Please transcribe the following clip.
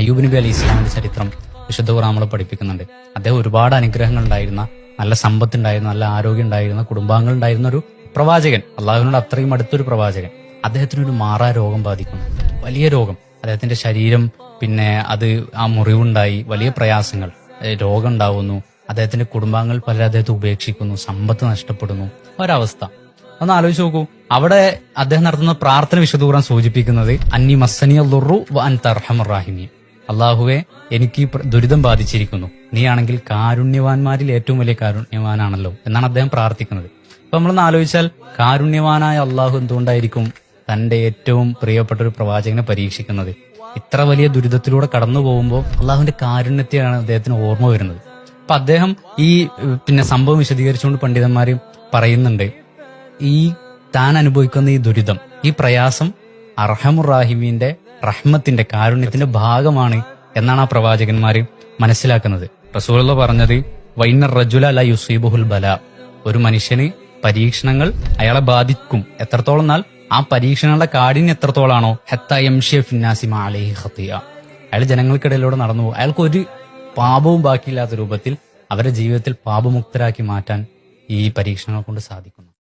അയ്യൂബ് നബി അലൈഹി ഇസ്ലാമിന്റെ ചരിത്രം വിശുദ്ധ ഖുർആൻ നമ്മളെ പഠിപ്പിക്കുന്നുണ്ട്. അദ്ദേഹം ഒരുപാട് അനുഗ്രഹങ്ങൾ ഉണ്ടായിരുന്ന, നല്ല സമ്പത്തുണ്ടായിരുന്ന, നല്ല ആരോഗ്യം ഉണ്ടായിരുന്ന, കുടുംബാംഗങ്ങൾ ഉണ്ടായിരുന്ന ഒരു പ്രവാചകൻ, അള്ളാഹുവിനോട് അത്രയും അടുത്തൊരു പ്രവാചകൻ. അദ്ദേഹത്തിനൊരു മാറാ രോഗം ബാധിക്കുന്നു, വലിയ രോഗം. അദ്ദേഹത്തിന്റെ ശരീരം, പിന്നെ അത് ആ മുറിവുണ്ടായി, വലിയ പ്രയാസങ്ങൾ, രോഗം ഉണ്ടാവുന്നു. അദ്ദേഹത്തിന്റെ കുടുംബാംഗങ്ങൾ പലരും അദ്ദേഹത്തെ ഉപേക്ഷിക്കുന്നു, സമ്പത്ത് നഷ്ടപ്പെടുന്നു. ഒരവസ്ഥ ഒന്ന് ആലോചിച്ച് നോക്കൂ. അവിടെ അദ്ദേഹം നടത്തുന്ന പ്രാർത്ഥന വിശുദ്ധ ഖുർആൻ സൂചിപ്പിക്കുന്നത് അന്നി മസ്സനിയ ദുർറു വ അൻത അർഹമുർ റഹീമീൻ. അള്ളാഹുവെ, എനിക്ക് ദുരിതം ബാധിച്ചിരിക്കുന്നു, നീയാണെങ്കിൽ കാരുണ്യവാന്മാരിൽ ഏറ്റവും വലിയ കാരുണ്യവാനാണല്ലോ എന്നാണ് അദ്ദേഹം പ്രാർത്ഥിക്കുന്നത്. അപ്പൊ നമ്മളൊന്ന് ആലോചിച്ചാൽ, കാരുണ്യവാനായ അള്ളാഹു എന്തുകൊണ്ടായിരിക്കും തന്റെ ഏറ്റവും പ്രിയപ്പെട്ട ഒരു പ്രവാചകനെ പരീക്ഷിക്കുന്നത്? ഇത്ര വലിയ ദുരിതത്തിലൂടെ കടന്നു പോകുമ്പോൾ അള്ളാഹുവിന്റെ കാരുണ്യത്തെയാണ് അദ്ദേഹത്തിന് ഓർമ്മ വരുന്നത്. അപ്പൊ അദ്ദേഹം ഈ സംഭവം വിശദീകരിച്ചുകൊണ്ട് പണ്ഡിതന്മാര് പറയുന്നുണ്ട്, ഈ താൻ അനുഭവിക്കുന്ന ഈ ദുരിതം, ഈ പ്രയാസം അർഹമുർ റാഹിമീന്റെ റഹ്മത്തിന്റെ, കാരുണ്യത്തിന്റെ ഭാഗമാണ് എന്നാണ് ആ പ്രവാചകന്മാര് മനസ്സിലാക്കുന്നത്. റസൂലുള്ളാഹി പറഞ്ഞത് വൈനർ റജുല ല യുസീബുഹുൽ ബലാ, ഒരു മനുഷ്യന് പരീക്ഷണങ്ങൾ അയാളെ ബാധിക്കും. എത്രത്തോളം എന്നാൽ ആ പരീക്ഷണങ്ങളുടെ കാഠിന്യം എത്രത്തോളാണോ, ഹത്താ യംശിയ ഫിന്നാസി മാ അലൈഹി ഖതിയ, അയാൾ ജനങ്ങൾക്കിടയിലൂടെ നടന്നു പോകും. അയാൾക്ക് ഒരു പാപവും ബാക്കിയില്ലാത്ത രൂപത്തിൽ അവരുടെ ജീവിതത്തിൽ പാപമുക്തരാക്കി മാറ്റാൻ ഈ പരീക്ഷണങ്ങൾ കൊണ്ട് സാധിക്കുന്നു.